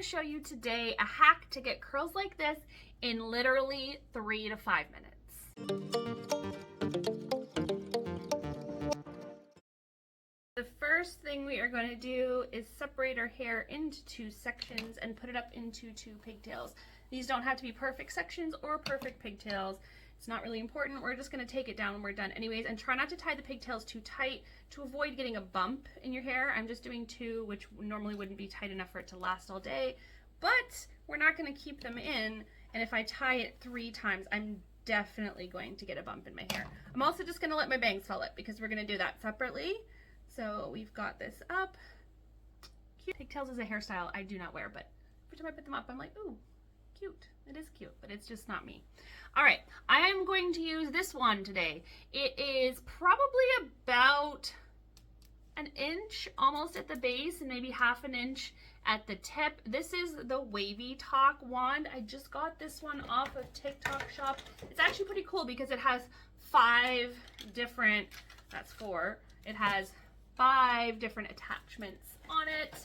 show you today a hack to get curls like this in literally 3 to 5 minutes. The first thing we are going to do is separate our hair into 2 sections and put it up into 2 pigtails. These don't have to be perfect sections or perfect pigtails. It's not really important. We're just going to take it down when we're done anyways, and try not to tie the pigtails too tight to avoid getting a bump in your hair. I'm just doing 2, which normally wouldn't be tight enough for it to last all day, but we're not going to keep them in, and if I tie it 3 times, I'm definitely going to get a bump in my hair. I'm also just going to let my bangs fall up because we're going to do that separately. So we've got this up. Cute. Pigtails is a hairstyle I do not wear, but every time I put them up, I'm like, ooh, cute. It is cute, but it's just not me. All right, I am going to use this one today. It is probably about an inch almost at the base and maybe half an inch at the tip. This is the Wavy Talk wand. I just got this one off of TikTok shop. It's actually pretty cool because it has 5 different, that's 4. It has 5 different attachments on it.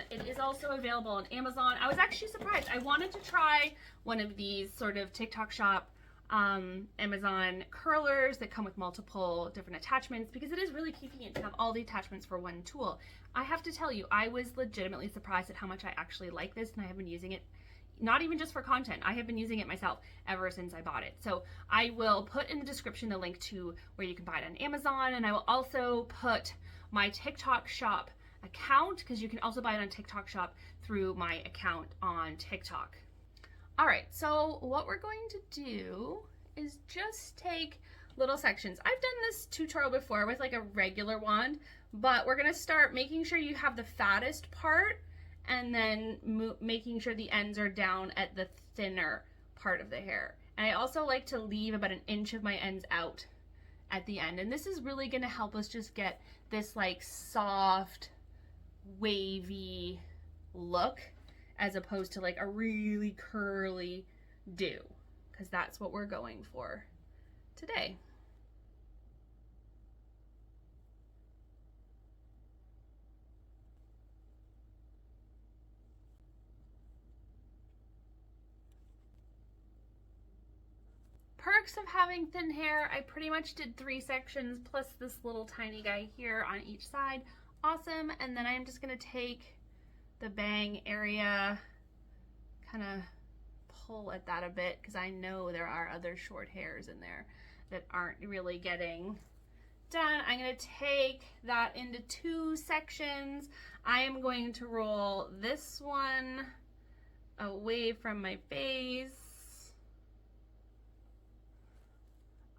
It is also available on Amazon. I was actually surprised. I wanted to try one of these sort of TikTok shop Amazon curlers that come with multiple different attachments because it is really convenient to have all the attachments for one tool. I have to tell you, I was legitimately surprised at how much I actually like this, and I have been using it not even just for content. I have been using it myself ever since I bought it. So I will put in the description a link to where you can buy it on Amazon, and I will also put my TikTok shop account because you can also buy it on TikTok shop through my account on TikTok. All right, so what we're going to do is just take little sections. I've done this tutorial before with like a regular wand, but we're gonna start making sure you have the fattest part and then making sure the ends are down at the thinner part of the hair. And I also like to leave about an inch of my ends out at the end. And this is really gonna help us just get this like soft, wavy look as opposed to like a really curly do, because that's what we're going for today. Perks of having thin hair, I pretty much did 3 sections plus this little tiny guy here on each side. Awesome. And then I'm just going to take the bang area, kind of pull at that a bit because I know there are other short hairs in there that aren't really getting done. I'm going to take that into 2 sections. I am going to roll this one away from my face.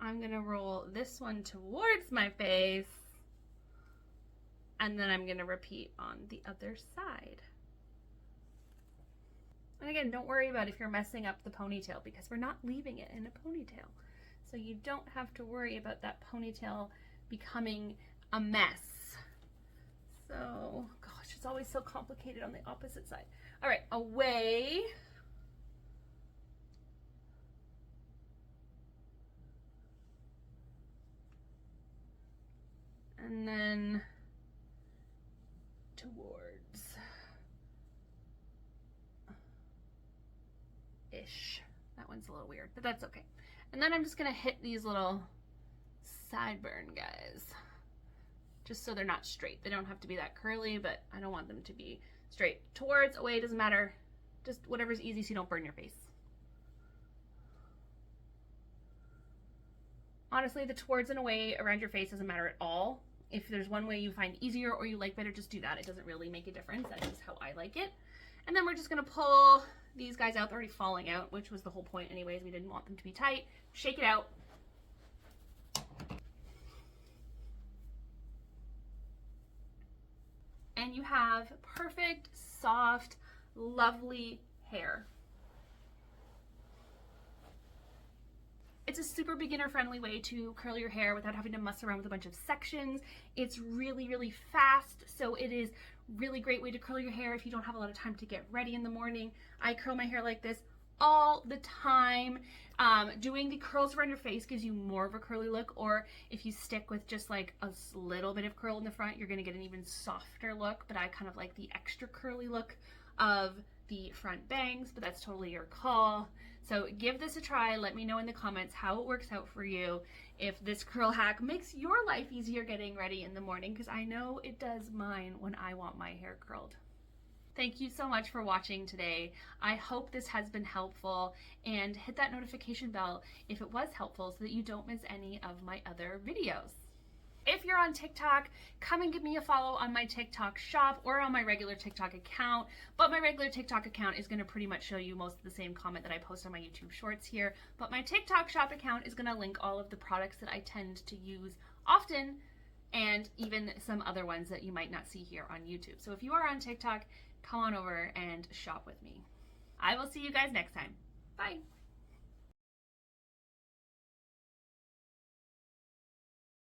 I'm gonna roll this one towards my face, and then I'm gonna repeat on the other side. And again, don't worry about if you're messing up the ponytail because we're not leaving it in a ponytail. So you don't have to worry about that ponytail becoming a mess. So, gosh, it's always so complicated on the opposite side. All right, away. And then towards ish. That one's a little weird, but that's okay. And then I'm just gonna hit these little sideburn guys, just so they're not straight. They don't have to be that curly, but I don't want them to be straight. Towards, away, doesn't matter. Just whatever's easy so you don't burn your face. Honestly, the towards and away around your face doesn't matter at all. If there's one way you find easier or you like better, just do that. It doesn't really make a difference. That's just how I like it. And then we're just gonna pull these guys out. They're already falling out, which was the whole point anyways. We didn't want them to be tight. Shake it out. And you have perfect, soft, lovely hair. It's a super beginner friendly way to curl your hair without having to mess around with a bunch of sections. It's really, really fast, so it is really great way to curl your hair if you don't have a lot of time to get ready in the morning. I curl my hair like this all the time. Doing the curls around your face gives you more of a curly look, or if you stick with just like a little bit of curl in the front, you're gonna get an even softer look, but I kind of like the extra curly look of the front bangs, but that's totally your call. So give this a try. Let me know in the comments how it works out for you. If this curl hack makes your life easier getting ready in the morning, because I know it does mine when I want my hair curled. Thank you so much for watching today. I hope this has been helpful, and hit that notification bell if it was helpful so that you don't miss any of my other videos. If you're on TikTok, come and give me a follow on my TikTok shop or on my regular TikTok account. But my regular TikTok account is going to pretty much show you most of the same comment that I post on my YouTube shorts here. But my TikTok shop account is going to link all of the products that I tend to use often, and even some other ones that you might not see here on YouTube. So if you are on TikTok, come on over and shop with me. I will see you guys next time. Bye.